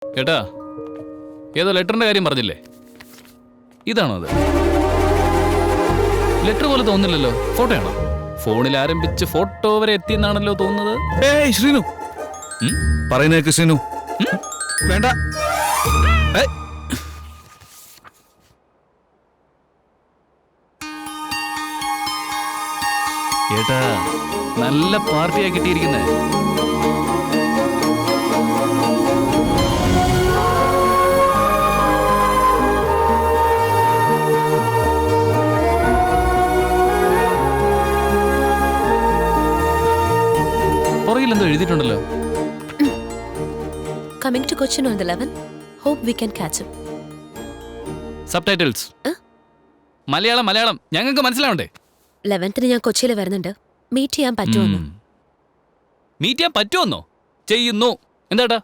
ഏട്ടാ, ഏതോ ലെറ്ററിന്റെ കാര്യം പറഞ്ഞില്ലേ? ഇതാണോ അത്? ലെറ്റർ പോലെ തോന്നില്ലല്ലോ. ഫോട്ടോയാണോ? ഫോണിൽ ആരംഭിച്ച് ഫോട്ടോ വരെ എത്തിയെന്നാണല്ലോ തോന്നുന്നത്. ഏയ് ശ്രീനു, പറയുന്നേക്ക് ശ്രീനു. വേണ്ട. ഏയ്. ഏട്ടാ, നല്ല പാർട്ടിയാ കിട്ടിയിരിക്കുന്നേ. പുറകിലെന്തോ എഴുതിയിട്ടുണ്ടല്ലോ. Coming to Cochin on the 11th. Hope we can catch him. Subtitles. Malayalam Malayalam ഞങ്ങൾക്ക് മനസ്സിലാവണ്ടേ? 11th ഞാൻ കൊച്ചിയിൽ വരുന്നുണ്ട്. മീറ്റ് ചെയ്യാൻ പറ്റുമെന്ന്. മീറ്റ് ചെയ്യാൻ പറ്റുമെന്നോ? ചെയ്യുന്നു. എന്താട്ടാ?